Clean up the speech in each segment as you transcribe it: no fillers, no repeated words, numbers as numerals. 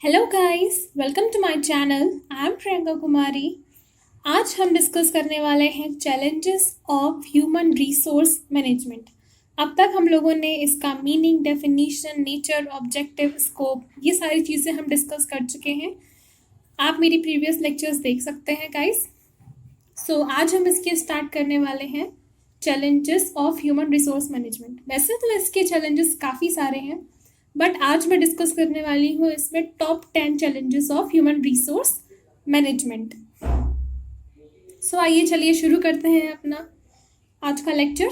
Hello guys, welcome to my channel. I am Priyanka Kumari. आज हम discuss करने वाले हैं challenges of human resource management. अब तक हम लोगों ने इसका meaning, definition, nature, objective, scope, ये सारी चीज़ें हम डिस्कस कर चुके हैं। आप मेरी प्रीवियस लेक्चर्स देख सकते हैं गाइस। आज हम इसके स्टार्ट करने वाले हैं challenges of human resource management. वैसे तो इसके चैलेंजेस काफ़ी सारे हैं, बट आज मैं डिस्कस करने वाली हूँ इसमें top 10 challenges of human resource management. आइए चलिए शुरू करते हैं अपना आज का लेक्चर।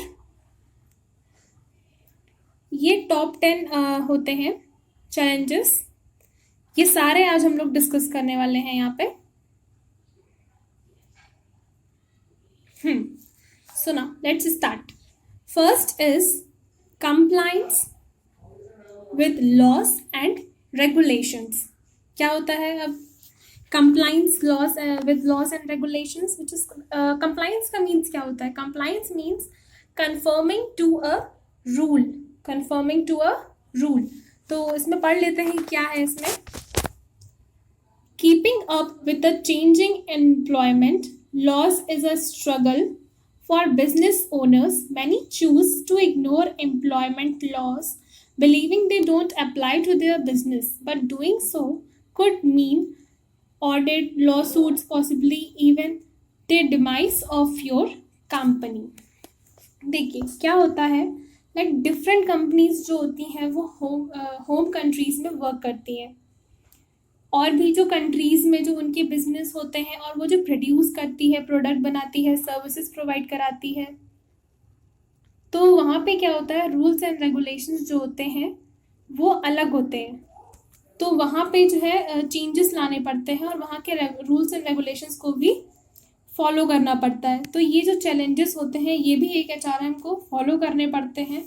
ये टॉप 10 होते हैं चैलेंजेस, ये सारे आज हम लोग डिस्कस करने वाले हैं यहाँ पे। सुना, let's start. First is compliance with laws and regulations. क्या होता है अब compliance laws with laws and regulations, which is compliance का मीन्स क्या होता है? Compliance means conforming to a rule. Conforming to a rule, तो इसमें पढ़ लेते हैं क्या है इसमें। Keeping up with the changing employment laws is a struggle for business owners. Many choose to ignore employment laws, believing they don't apply to their business, but doing so could mean audit, lawsuits, possibly even the demise of your company. देखिए क्या होता है, like different companies जो होती हैं वो home countries में work करती हैं, और भी जो कंट्रीज़ में जो उनके बिजनेस होते हैं और वो जो प्रोड्यूस करती है, प्रोडक्ट बनाती है, सर्विसेज प्रोवाइड कराती है, तो वहाँ पे क्या होता है, रूल्स एंड रेगुलेशंस जो होते हैं वो अलग होते हैं। तो वहाँ पे जो है चेंजेस लाने पड़ते हैं और वहाँ के रूल्स एंड रेगुलेशंस को भी फॉलो करना पड़ता है। तो ये जो चैलेंजेस होते हैं ये भी एक एचआरएम को फॉलो करने पड़ते हैं।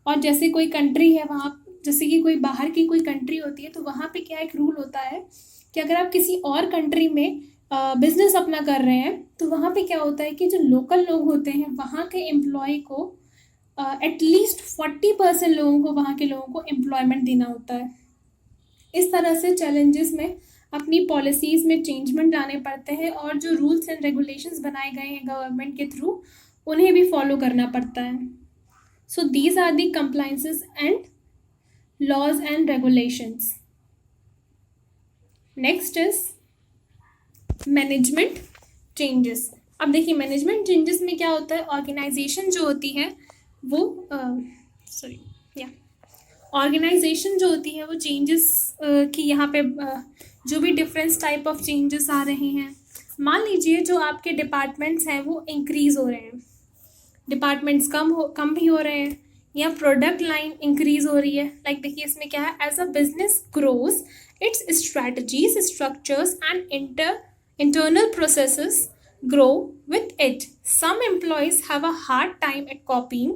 और जैसे कोई कंट्री है, वहाँ जैसे कि कोई बाहर की कोई कंट्री होती है, तो वहाँ पे क्या एक रूल होता है कि अगर आप किसी और कंट्री में बिजनेस अपना कर रहे हैं, तो वहाँ पे क्या होता है कि जो लोकल लोग होते हैं वहाँ के एम्प्लॉय को एटलीस्ट 40% लोगों को, वहाँ के लोगों को एम्प्लॉयमेंट देना होता है। इस तरह से चैलेंजेस में अपनी पॉलिसीज़ में चेंजमेंट लाने पड़ते हैं और जो रूल्स एंड रेगुलेशंस बनाए गए हैं गवर्नमेंट के थ्रू, उन्हें भी फॉलो करना पड़ता है। So these are the compliances and laws and regulations. Next is management changes. अब देखिए मैनेजमेंट चेंजेस में क्या होता है, ऑर्गेनाइजेशन जो होती है वो ऑर्गेनाइजेशन जो होती है वो चेंजेस की यहाँ पे जो भी डिफरेंट टाइप ऑफ चेंजेस आ रहे हैं। मान लीजिए जो आपके डिपार्टमेंट्स हैं वो इंक्रीज हो रहे हैं, डिपार्टमेंट्स कम भी हो रहे हैं, या प्रोडक्ट लाइन इंक्रीज हो रही है। लाइक देखिए इसमें क्या है, as a business grows its strategies, structures and internal processes grow with it. Some employees have a hard time at copying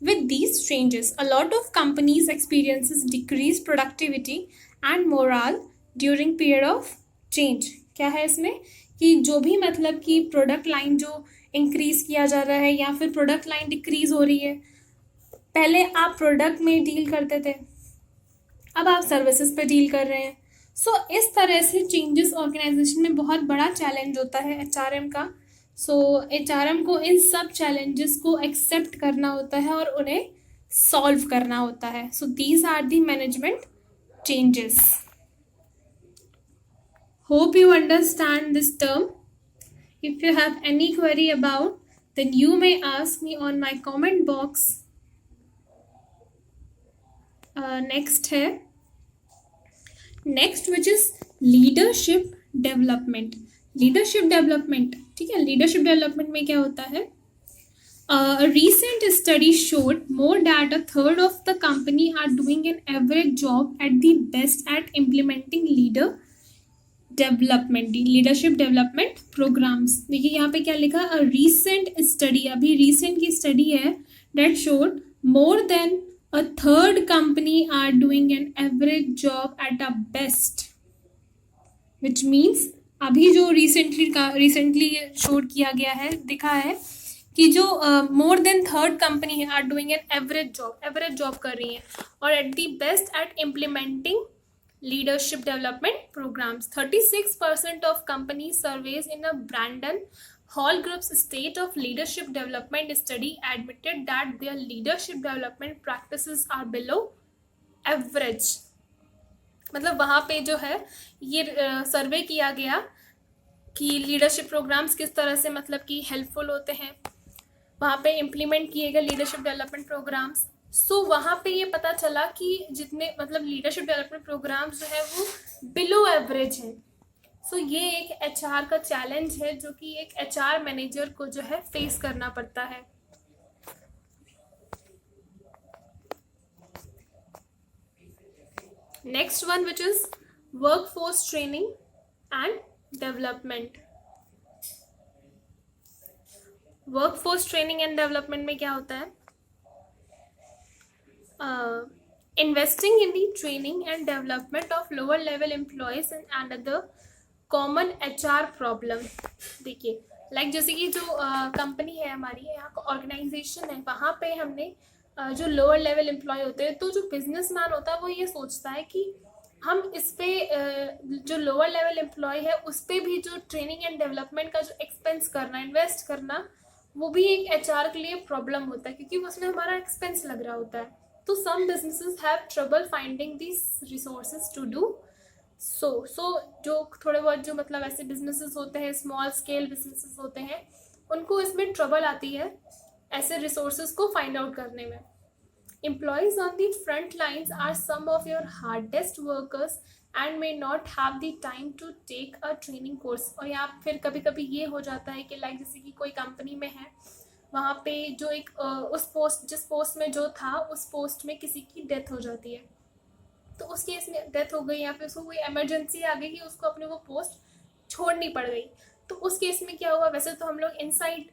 with these changes. A lot of companies experiences decreased productivity and morale during period of change. क्या है इसमें कि जो भी मतलब कि product line जो increase किया जा रहा है या फिर प्रोडक्ट लाइन डिक्रीज हो रही है, पहले आप प्रोडक्ट में डील करते थे, अब आप सर्विसेज पे डील कर रहे हैं। इस तरह से चेंजेस ऑर्गेनाइजेशन में बहुत बड़ा चैलेंज होता है एचआरएम का। एचआरएम को इन सब चैलेंजेस को एक्सेप्ट करना होता है और उन्हें सॉल्व करना होता है। These are the management changes. Hope you understand this term. If you have any query about, then you may ask me on my comment box. Next है which is leadership development. Leadership development, ठीक है, leadership development में क्या होता है, recent study showed more that a third of the company are doing an average job at the best at implementing leadership development programs. देखिए यहाँ पे क्या लिखा, recent study, अभी recent की स्टडी है, that showed more than a third company are doing an average job at a best, which means अभी जो रिसेंटली शोड किया गया है, दिखा है कि जो मोर देन थर्ड कंपनी है are doing an average job कर रही हैं और at the best at implementing leadership development programs. 36% of companies surveys in a Brandon Hall Group's State of Leadership Development study admitted that their leadership development practices are below average. मतलब वहाँ पे जो है ये सर्वे किया गया कि लीडरशिप प्रोग्राम्स किस तरह से मतलब कि हेल्पफुल होते हैं, वहाँ पे इम्प्लीमेंट किए गए लीडरशिप डेवलपमेंट प्रोग्राम्स। सो वहाँ पे ये पता चला कि जितने मतलब लीडरशिप डेवलपमेंट प्रोग्राम्स जो है वो बिलो एवरेज हैं। सो ये एक एचआर का चैलेंज है जो कि एक एचआर मैनेजर को जो है फेस करना पड़ता है। Next one which is workforce training and development. Workforce training and development में क्या होता है? Investing in the training and development of lower level employees and another common HR problem। देखिए लाइक जैसे कि जो कंपनी है हमारी, यहाँ का ऑर्गेनाइजेशन है, वहाँ पे हमने जो लोअर लेवल एम्प्लॉय होते हैं, तो जो बिजनेसमैन होता है वो ये सोचता है कि हम इस पे जो लोअर लेवल एम्प्लॉय है उस पे भी जो ट्रेनिंग एंड डेवलपमेंट का जो एक्सपेंस करना, इन्वेस्ट करना, वो भी एक एचआर के लिए प्रॉब्लम होता है क्योंकि उसमें हमारा एक्सपेंस लग रहा होता है। तो some businesses have trouble finding these resources to do so जो थोड़े बहुत जो मतलब ऐसे businesses होते हैं, small scale businesses होते हैं, उनको इसमें trouble आती है ऐसे resources को find out करने में। Employees on the front lines are some of your hardest workers and may not have the time to take a training course। और या फिर कभी कभी ये हो जाता है कि लाइक जैसे कि कोई कंपनी में है, वहाँ पे जो एक उस पोस्ट जिस पोस्ट में जो था उस पोस्ट में किसी की डेथ हो जाती है, तो उस केस में डेथ हो गई या फिर उसको कोई इमरजेंसी आ गई कि उसको अपने वो पोस्ट छोड़नी पड़ गई, तो उस केस में क्या हुआ? वैसे तो हम लोग इनसाइड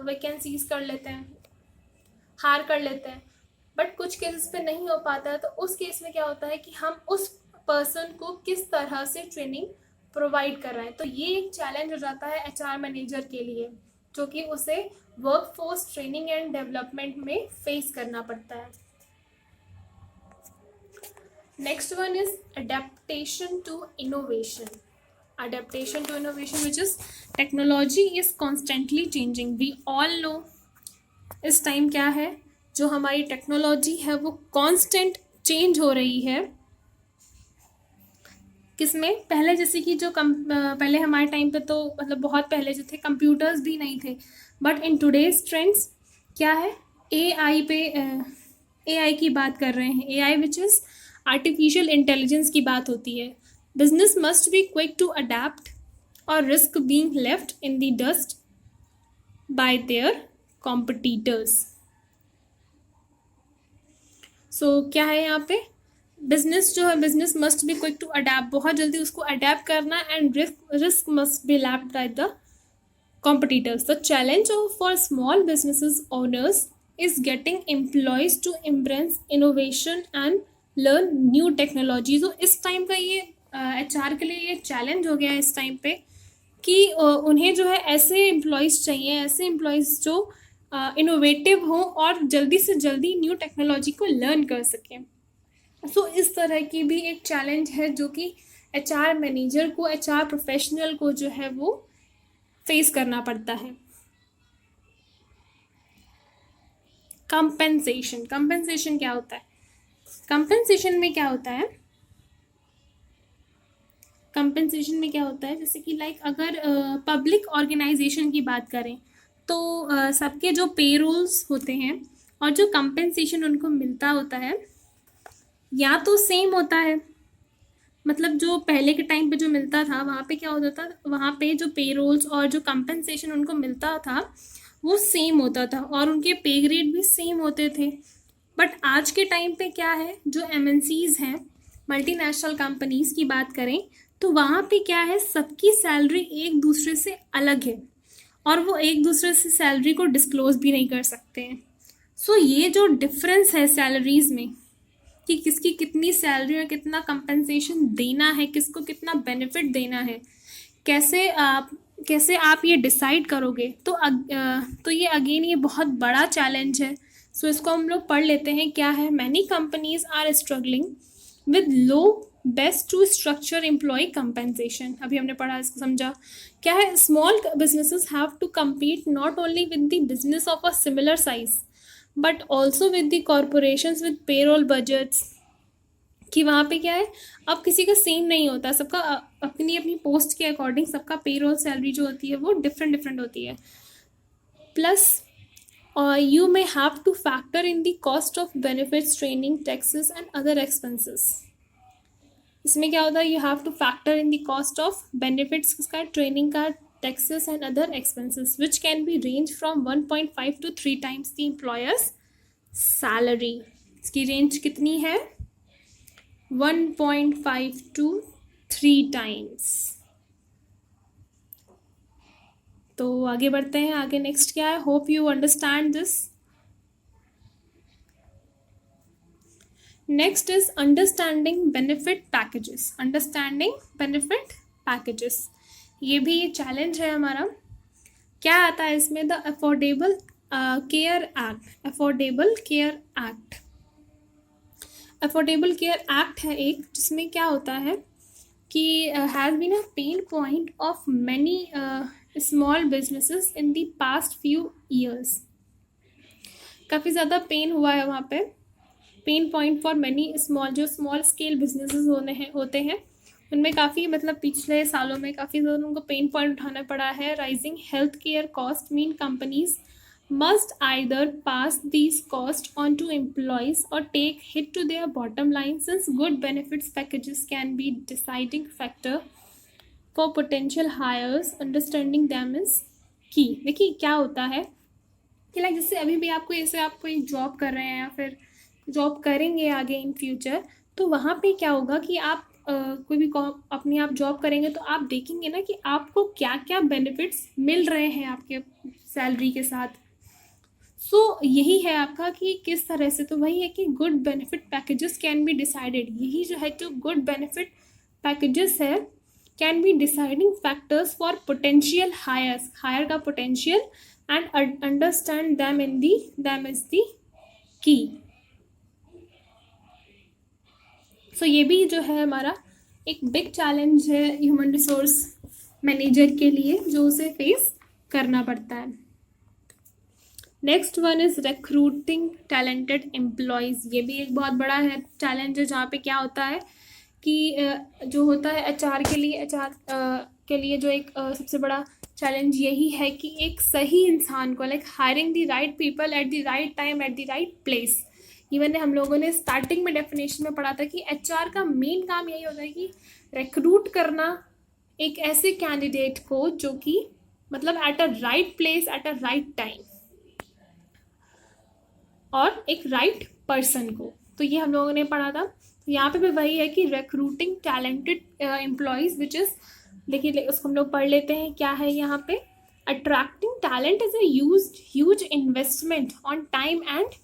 वैकेंसीज कर लेते हैं, हायर कर लेते हैं, बट कुछ केसेस पे नहीं हो पाता है। तो उस केस में क्या होता है कि हम उस पर्सन को किस तरह से ट्रेनिंग प्रोवाइड कर रहे हैं। तो ये एक चैलेंज हो जाता है एचआर मैनेजर के लिए, जो कि उसे वर्कफोर्स ट्रेनिंग एंड डेवलपमेंट में फेस करना पड़ता है। Next one is adaptation to innovation. Adaptation to innovation, which is technology is constantly changing। We all know इस टाइम क्या है, जो हमारी टेक्नोलॉजी है वो कांस्टेंट चेंज हो रही है। किसमें? पहले जैसे कि जो पहले हमारे टाइम पे तो मतलब बहुत पहले जो थे कंप्यूटर्स भी नहीं थे, बट इन टुडेज ट्रेंड्स क्या है, एआई पे एआई की बात कर रहे हैं। AI which is artificial intelligence की बात होती है। Business must be quick to adapt और risk being left in the dust by their competitors. So क्या है यहाँ पे, बिजनेस जो है, business must be quick to adapt, बहुत जल्दी उसको अडेप्ट करना, and risk must be left by the competitors। The challenge for small businesses owners is getting employees to embrace innovation and learn new technology। तो इस time का ये HR के लिए ये चैलेंज हो गया है इस टाइम पे कि उन्हें जो है ऐसे एम्प्लॉयज़ चाहिए, ऐसे एम्प्लॉयज़ जो इनोवेटिव हों और जल्दी से जल्दी न्यू टेक्नोलॉजी को लर्न कर सकें। सो इस तरह की भी एक चैलेंज है जो कि HR मैनेजर को, HR प्रोफेशनल को जो है वो फेस करना पड़ता है। कंपेंसेशन, कंपेंसेशन क्या होता है? कंपेंसेशन में क्या होता है, कंपेंसेशन में क्या होता है, जैसे कि लाइक अगर पब्लिक ऑर्गेनाइजेशन की बात करें तो सबके जो पेरोल्स होते हैं और जो कंपेंसेशन उनको मिलता होता है या तो सेम होता है, मतलब जो पहले के टाइम पे जो मिलता था वहाँ पे क्या होता था, वहाँ पे जो पेरोल्स और जो कंपेंसेशन उनको मिलता था वो सेम होता था और उनके पे ग्रेड भी सेम होते थे। बट आज के टाइम पे क्या है, जो MNCs हैं, मल्टीनेशनल कंपनीज़ की बात करें तो वहाँ पे क्या है, सबकी सैलरी एक दूसरे से अलग है और वो एक दूसरे से सैलरी को डिस्क्लोज भी नहीं कर सकते हैं। सो ये जो डिफरेंस है सैलरीज़ में कि किसकी कितनी सैलरी और कितना कंपेंसेशन देना है, किसको कितना बेनिफिट देना है, कैसे आप ये डिसाइड करोगे, तो ये अगेन ये बहुत बड़ा चैलेंज है। सो इसको हम लोग पढ़ लेते हैं क्या है। Many companies are struggling with low best to structure employ compensation, अभी हमने पढ़ा, इसको समझा क्या है। Small businesses have to compete not only with the business of a similar size but also with the corporations with payroll budgets, कि वहाँ पे क्या है, अब किसी का सेम नहीं होता, सबका अपनी अपनी पोस्ट के अकॉर्डिंग सबका पेरोल सैलरी जो होती है वो डिफरेंट डिफरेंट होती है। Plus you may have to factor in the cost of benefits, training, taxes and other expenses। इसमें क्या होता है, you have to factor in the cost of benefits का, training का, taxes and other expenses which can be range from 1.5 to 3 times the employer's salary। इसकी range कितनी है, 1.5 to 3 times। तो आगे बढ़ते हैं, आगे नेक्स्ट क्या है, hope you understand this. Next is understanding benefit packages. Understanding benefit packages, ये भी ये चैलेंज है हमारा। क्या आता है इसमें, the affordable care act. Affordable care act, affordable care act है एक, जिसमें क्या होता है कि has been a pain point of many small businesses in the past few years. काफ़ी ज़्यादा पेन हुआ है वहाँ पे, pain point for many small, जो स्मॉल स्केल बिजनेसेस होते हैं उनमें काफ़ी, मतलब पिछले सालों में काफ़ी ज़्यादा उनको पेन पॉइंट उठाना पड़ा है। Rising health care cost mean companies must either pass these costs on to employees or take hit to their bottom line, since good benefits packages can be deciding factor for potential hires। Understanding them is key। देखिए क्या होता है कि like जैसे अभी भी आपको, जैसे आप कोई जॉब कर रहे हैं या फिर जॉब करेंगे आगे इन फ्यूचर, तो वहाँ पे क्या होगा कि आप कोई भी अपनी आप जॉब करेंगे तो आप देखेंगे ना कि आपको क्या क्या बेनिफिट्स मिल रहे हैं आपके सैलरी के साथ। सो यही है आपका कि किस तरह से, तो वही है कि good benefit packages can be decided. यही जो है, जो गुड बेनिफिट पैकेजेस है, can be deciding factors for potential hires, hire का potential, and understand them in the them is the key. So ये भी जो है हमारा एक बिग चैलेंज है ह्यूमन रिसोर्स मैनेजर के लिए, जो उसे फेस करना पड़ता है। Next one is recruiting talented employees. ये भी एक बहुत बड़ा है चैलेंज है, जहाँ पे क्या होता है कि जो होता है एचआर के लिए जो एक सबसे बड़ा चैलेंज यही है कि एक सही इंसान को, like hiring the right people at the right time at the right place. Even हम लोगों ने स्टार्टिंग में डेफिनेशन में पढ़ा था कि एचआर का मेन काम यही होता है कि रिक्रूट करना एक ऐसे कैंडिडेट को जो कि मतलब at a right place at a right time, और एक राइट पर्सन को। तो ये हम लोगों ने पढ़ा था। यहाँ पे भी वही है कि recruiting talented employees which is, देखिए उसको हम लोग पढ़ लेते हैं क्या है यहाँ पे। Attracting talent is a huge investment on time and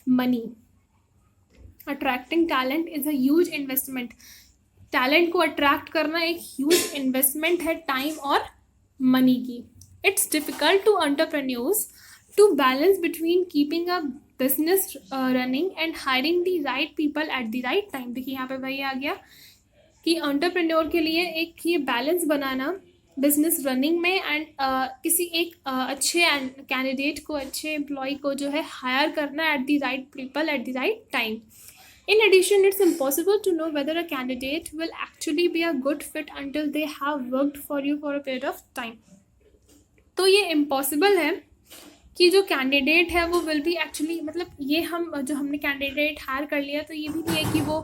money. Attracting talent is a huge investment. Talent को अट्रैक्ट करना एक ह्यूज इन्वेस्टमेंट है टाइम और मनी की। It's difficult to entrepreneurs to balance between keeping a business running and hiring the right people at the right time। देखिए यहाँ पे वही आ गया कि एंटरप्रेन्योर के लिए एक ये बैलेंस बनाना बिजनेस रनिंग में एंड किसी एक अच्छे कैंडिडेट को, अच्छे एम्प्लॉय को जो है हायर करना at the right people at the right time. In addition, it's impossible to know whether a candidate will actually be a good fit until they have worked for you for a period of time। तो ये impossible है कि जो candidate है वो will be actually, मतलब ये हम जो हमने कैंडिडेट हायर कर लिया तो ये भी नहीं है कि वो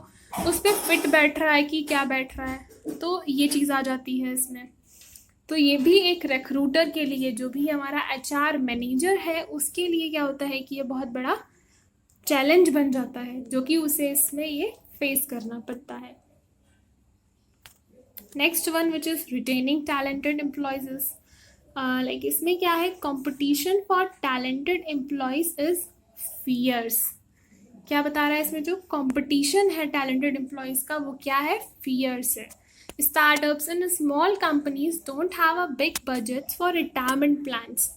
उस पर फिट बैठ रहा है कि क्या बैठ रहा है, तो ये चीज़ आ जाती है इसमें। तो ये भी एक रिक्रूटर के लिए, जो भी हमारा एचआर मैनेजर है, उसके लिए क्या होता है कि ये बहुत बड़ा चैलेंज बन जाता है, जो कि उसे इसमें ये फेस करना पड़ता है। Next one which is retaining talented employees. Like इसमें क्या है, competition for talented employees is fierce. क्या बता रहा है इसमें, जो कंपटीशन है टैलेंटेड एम्प्लॉयज़ का वो क्या है, फियर्स है। Startups and small companies don't have a big budget for retirement plans.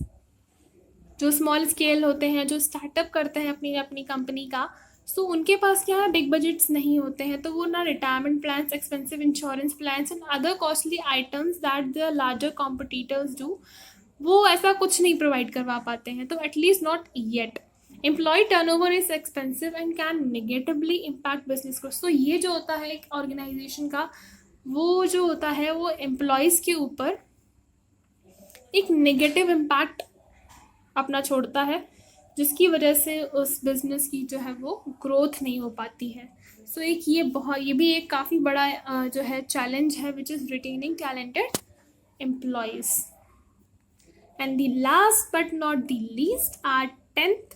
जो स्मॉल स्केल होते हैं, जो स्टार्टअप करते हैं अपनी कंपनी का, सो उनके पास क्या है, बिग बजट्स नहीं होते हैं, तो वो ना retirement plans, expensive insurance plans and other costly items that the larger competitors do, वो ऐसा कुछ नहीं प्रोवाइड करवा पाते हैं, तो at least not yet. Employee turnover is expensive and can negatively impact business growth. So ये जो होता है एक ऑर्गेनाइजेशन का, वो जो होता है वो एम्प्लॉयज़ के ऊपर एक नेगेटिव इम्पैक्ट अपना छोड़ता है, जिसकी वजह से उस बिज़नेस की जो है वो ग्रोथ नहीं हो पाती है. सो एक ये भी एक काफ़ी बड़ा जो है चैलेंज है, which is retaining talented employees. And the last but not the least, are 10th,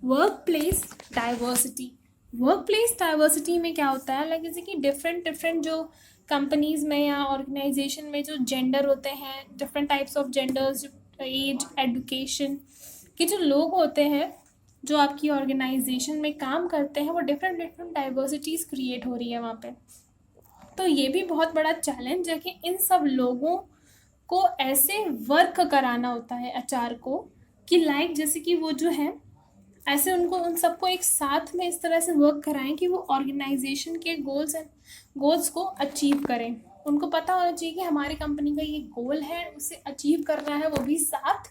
workplace diversity. Workplace diversity में क्या होता है, लाइक जैसे कि डिफरेंट जो कंपनीज़ में या ऑर्गेनाइजेशन में जो जेंडर होते हैं, different types of genders, age, education के जो लोग होते हैं जो आपकी ऑर्गेनाइजेशन में काम करते हैं, वो डिफरेंट डाइवर्सिटीज़ क्रिएट हो रही है वहाँ पे. तो ये भी बहुत बड़ा चैलेंज है कि इन सब लोगों को ऐसे वर्क कराना होता है एचआर को, कि लाइक जैसे कि वो जो है ऐसे उन सबको एक साथ में इस तरह से वर्क कराएं कि वो ऑर्गेनाइजेशन के गोल्स को अचीव करें. उनको पता होना चाहिए कि हमारी कंपनी का ये गोल है, उसे अचीव करना है, वो भी साथ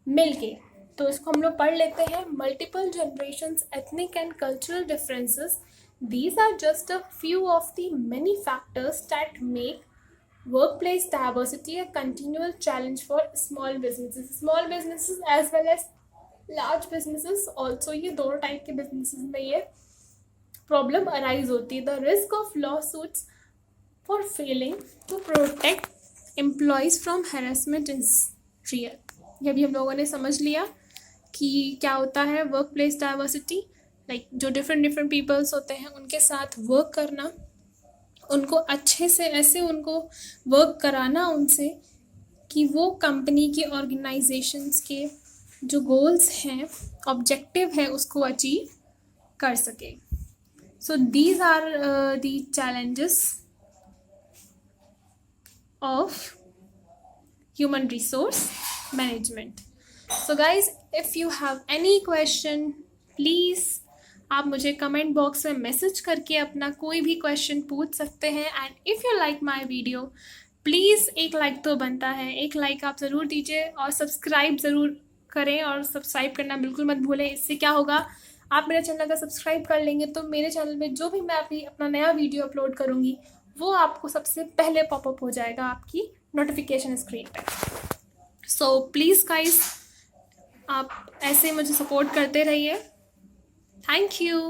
मिल के. तो इसको हम लोग पढ़ लेते हैं. Multiple generations, ethnic and cultural differences, these are just a few of the many factors that make workplace diversity a continual challenge for small businesses as well as large businesses also. ये दोनों type के businesses में ये problem arise होती है. The risk of lawsuits for failing to protect employees from harassment is real. ये भी हम लोगों ने समझ लिया कि क्या होता है वर्क प्लेस डाइवर्सिटी. लाइक जो डिफरेंट पीपल्स होते हैं उनके साथ वर्क करना, उनको अच्छे से ऐसे उनको वर्क कराना उनसे कि वो कंपनी के ऑर्गेनाइजेशंस के जो गोल्स हैं, ऑब्जेक्टिव है, उसको अचीव कर सके. So these are the challenges of human resource management. So guys, if you have any question, please आप मुझे कमेंट बॉक्स में मैसेज करके अपना कोई भी क्वेश्चन पूछ सकते हैं. And if you like my video, please एक लाइक तो बनता है, एक लाइक आप ज़रूर दीजिए और सब्सक्राइब ज़रूर करें. और सब्सक्राइब करना बिल्कुल मत भूलें. इससे क्या होगा, आप मेरे चैनल का सब्सक्राइब कर लेंगे तो मेरे चैनल में जो भी मैं अभी अपना नया वीडियो अपलोड करूँगी वो आपको सबसे पहले पॉपअप हो जाएगा आपकी नोटिफिकेशन स्क्रीन पर. सो प्लीज़ गाइस, आप ऐसे मुझे सपोर्ट करते रहिए. Thank you.